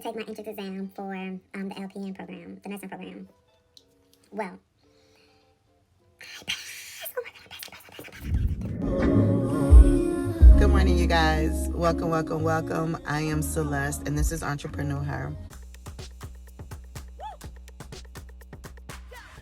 take my entrance exam for the LPN program, the nursing program. Well, I passed. Oh my God, I passed. Good morning, you guys. Welcome, welcome, welcome. I am Celeste, and this is Entreprenew-H.E.R.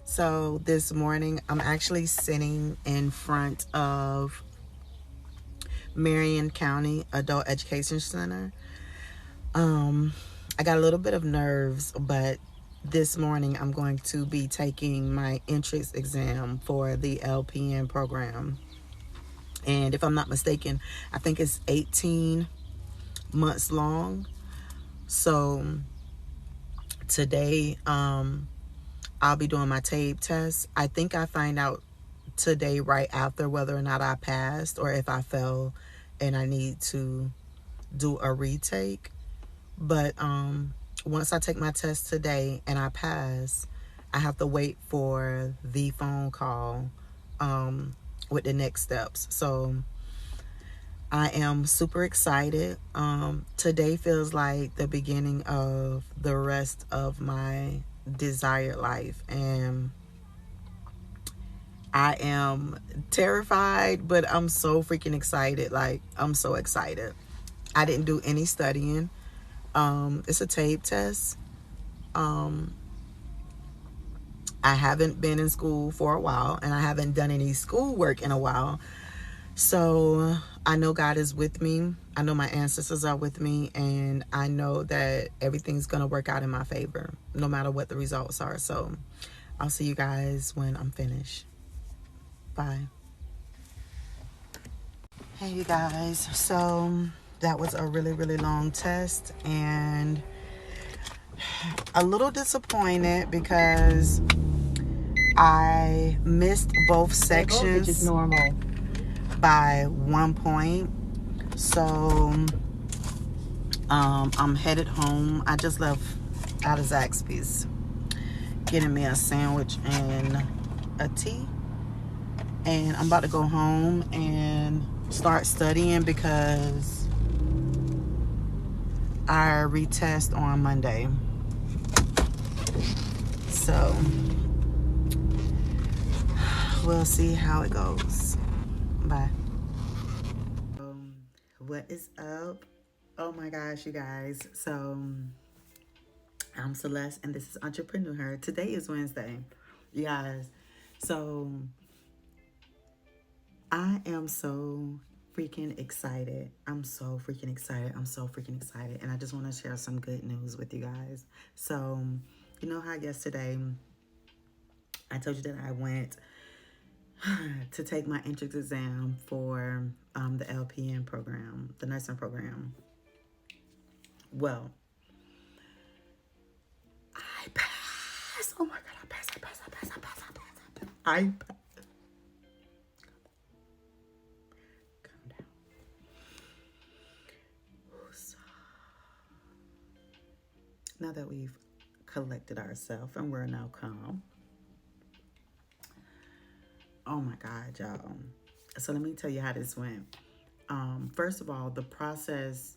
So this morning, I'm actually sitting in front of Marion County Adult Education Center. I got a little bit of nerves, but this morning I'm going to be taking my entrance exam for the LPN program. And if I'm not mistaken, I think it's 18 months long. So today, I'll be doing my TABE test. I think I find out today right after whether or not I passed or if I fell and I need to do a retake. But once I take my test today and I pass, I have to wait for the phone call with the next steps. So I am super excited. Today feels like the beginning of the rest of my desired life, and I am terrified, but I'm so freaking excited. Like, I'm so excited. I didn't do any studying. It's a TABE test. I haven't been in school for a while, and I haven't done any schoolwork in a while. So I know God is with me. I know my ancestors are with me, and I know that everything's going to work out in my favor, no matter what the results are. So I'll see you guys when I'm finished. Bye. Hey, you guys. So that was a really, really long test, and a little disappointed because I missed both sections. Which is normal. By 1 point. So I'm headed home. I just left out of Zaxby's getting me a sandwich and a tea, and I'm about to go home and start studying because I retest on Monday. So we'll see how it goes. Bye. What is up? Oh my gosh, you guys. So I'm Celeste, and this is Entreprenew-H.E.R. Today is Wednesday, you guys. So I am so freaking excited. I'm so freaking excited. And I just want to share some good news with you guys. So, you know how yesterday I told you that I went to take my entrance exam for the LPN program, the nursing program. Well, I passed. Oh my God, I passed. I passed. Calm down. Now that we've collected ourselves and we're now calm. Oh my God, y'all. So let me tell you how this went. First of all, the process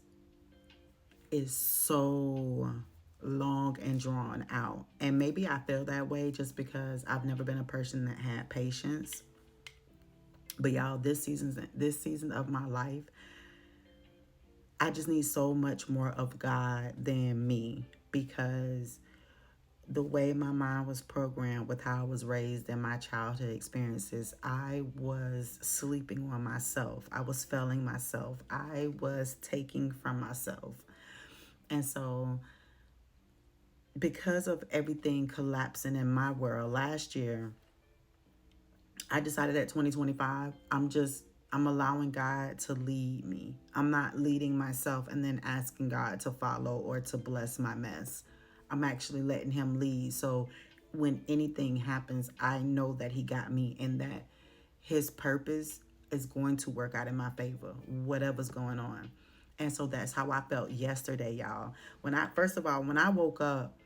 is so long and drawn out. And maybe I feel that way just because I've never been a person that had patience. But y'all, this season of my life, I just need so much more of God than me, because the way my mind was programmed with how I was raised and my childhood experiences, I was sleeping on myself. I was failing myself. I was taking from myself. And so because of everything collapsing in my world last year, I decided that 2025, I'm allowing God to lead me. I'm not leading myself and then asking God to follow or to bless my mess. I'm actually letting him lead. So when anything happens, I know that he got me and that his purpose is going to work out in my favor, whatever's going on. And so that's how I felt yesterday, y'all. First of all, when I woke up,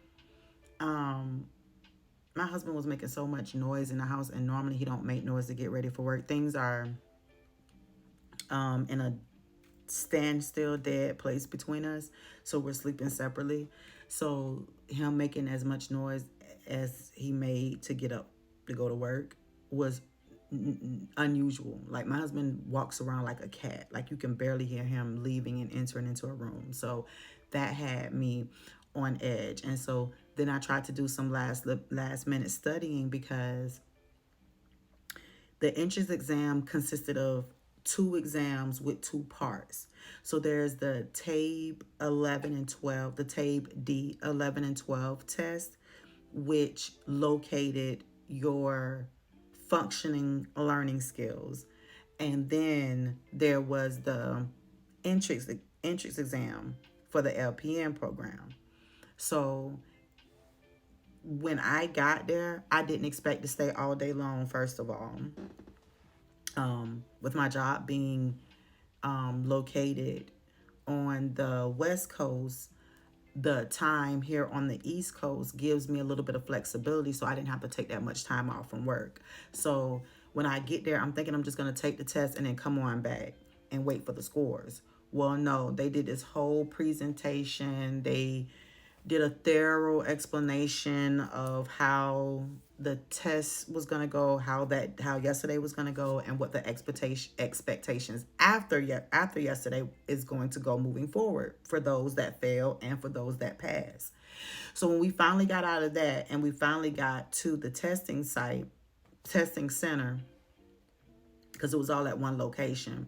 my husband was making so much noise in the house, and normally he don't make noise to get ready for work. Things are in a standstill dead place between us. So we're sleeping separately. So him making as much noise as he made to get up to go to work was unusual. Like my husband walks around like a cat. Like you can barely hear him leaving and entering into a room. So that had me on edge. And so then I tried to do some last minute studying because the entrance exam consisted of 2 exams with 2 parts. So there's the TABE 11 and 12, the TABE 11 and 12 test, which located your functioning learning skills. And then there was the entrance exam for the LPN program. So when I got there, I didn't expect to stay all day long, first of all. With my job being located on the West Coast, the time here on the East Coast gives me a little bit of flexibility, so I didn't have to take that much time off from work. So when I get there, I'm thinking I'm just going to take the test and then come on back and wait for the scores. Well, no, they did this whole presentation. They did a thorough explanation of how the test was going to go, how yesterday was going to go, and what the expectations after yesterday is going to go moving forward for those that fail and for those that pass. So when we finally got out of that and we finally got to the testing center, because it was all at one location,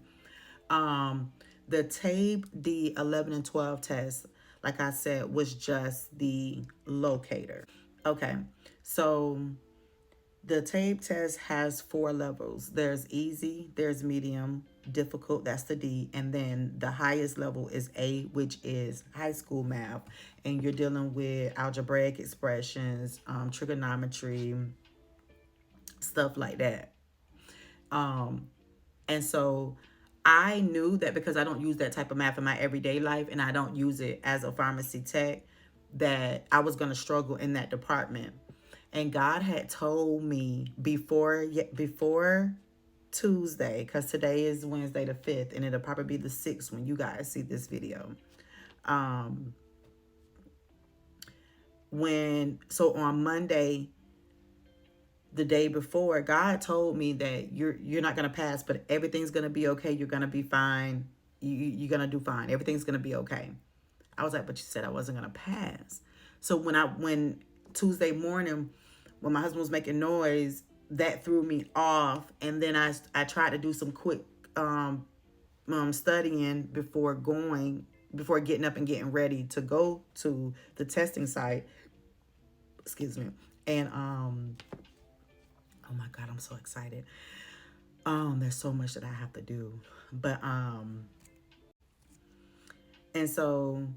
the TABE 11 and 12 test, like I said, was just the locator. Okay, so the TABE test has 4 levels. There's easy, there's medium, difficult, that's the D, and then the highest level is A, which is high school math, and you're dealing with algebraic expressions, trigonometry, stuff like that. And so I knew that because I don't use that type of math in my everyday life and I don't use it as a pharmacy tech, that I was going to struggle in that department. And God had told me before Tuesday, because today is Wednesday the 5th, and it'll probably be the 6th when you guys see this video. So on Monday, the day before, God told me that you're not going to pass, but everything's going to be okay. You're going to be fine. You're going to do fine. Everything's going to be okay. I was like, but you said I wasn't going to pass. So when Tuesday morning, when my husband was making noise, that threw me off. And then I tried to do some quick studying before getting up and getting ready to go to the testing site. Excuse me. And oh my God, I'm so excited. There's so much that I have to do. But and so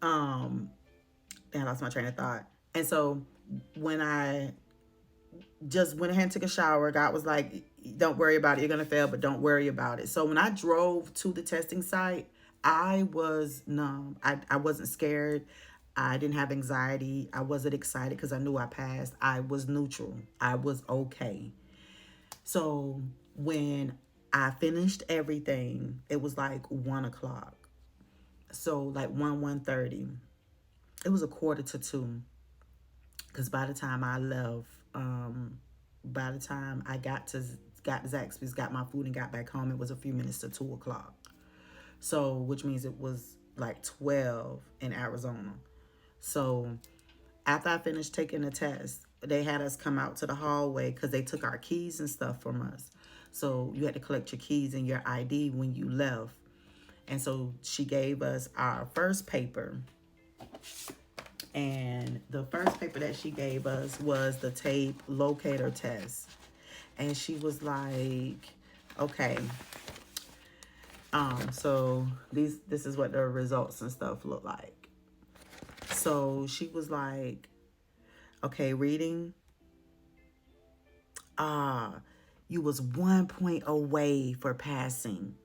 I lost my train of thought. And so when I just went ahead and took a shower, God was like, don't worry about it. You're gonna fail, but don't worry about it. So when I drove to the testing site, I was numb. I wasn't scared. I didn't have anxiety. I wasn't excited because I knew I passed. I was neutral. I was okay. So when I finished everything, it was like 1 o'clock. So like 1:30. It was 1:45. Because by the time I left, by the time I got Zaxby's, got my food and got back home, it was a few minutes to 2 o'clock. So which means it was like 12 in Arizona. So after I finished taking the test, they had us come out to the hallway because they took our keys and stuff from us. So you had to collect your keys and your ID when you left. And so she gave us our first paper. And the first paper that she gave us was the TABE locator test. And she was like, okay. So this is what the results and stuff look like. So she was like, okay, reading. You was 1 point away for passing.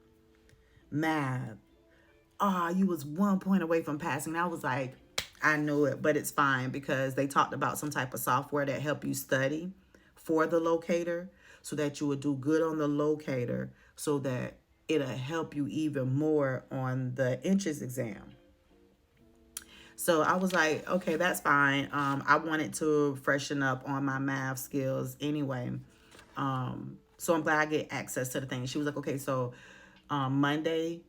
Math. You was 1 point away from passing. And I was like, I knew it, but it's fine because they talked about some type of software that help you study for the locator so that you would do good on the locator so that it'll help you even more on the entrance exam. So I was like, okay, that's fine. I wanted to freshen up on my math skills anyway. So I'm glad I get access to the thing. She was like, okay, so Monday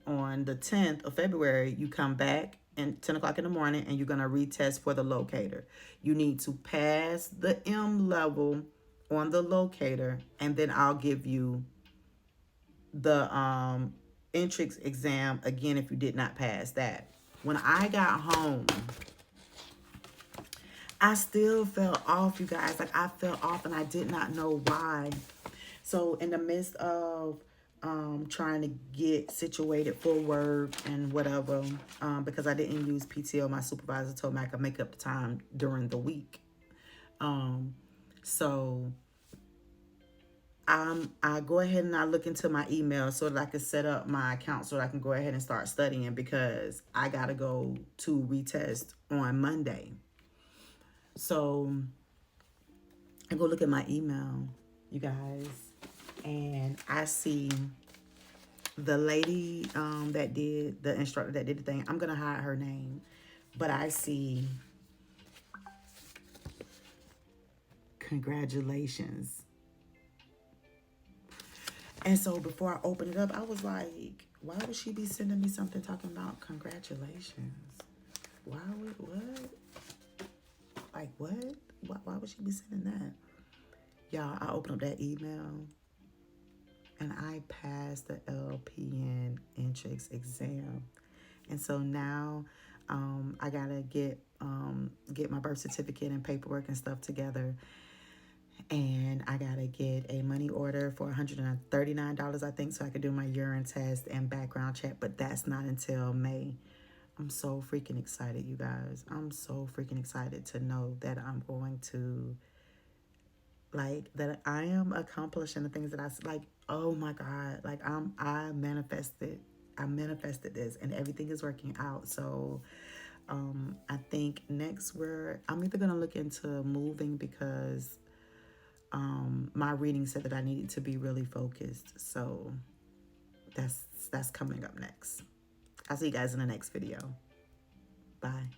on the 10th of February, you come back at 10 o'clock in the morning and you're going to retest for the locator. You need to pass the M level on the locator, and then I'll give you the entrance exam again if you did not pass that. When I got home, I still fell off, you guys. Like, I fell off and I did not know why. So in the midst of trying to get situated for work and whatever, because I didn't use PTO, my supervisor told me I could make up the time during the week. So I go ahead and I look into my email so that I can set up my account so that I can go ahead and start studying, because I got to go to retest on Monday. So I go look at my email, you guys, and I see the lady that did, the instructor that did the thing. I'm going to hide her name, but I see congratulations. And so before I opened it up, I was like, why would she be sending me something talking about congratulations? Why would, what? Like, what? Why would she be sending that? Y'all, I opened up that email and I passed the LPN entrance exam. And so now I gotta get my birth certificate and paperwork and stuff together. And I gotta get a money order for $139, I think, so I could do my urine test and background check. But that's not until May. I'm so freaking excited, you guys. I'm so freaking excited to know that I'm going to, like, that I am accomplishing the things that I like. Oh my God, like I manifested this, and everything is working out. So I think next I'm either gonna look into moving, because my reading said that I needed to be really focused. So that's coming up next. I'll see you guys in the next video. Bye.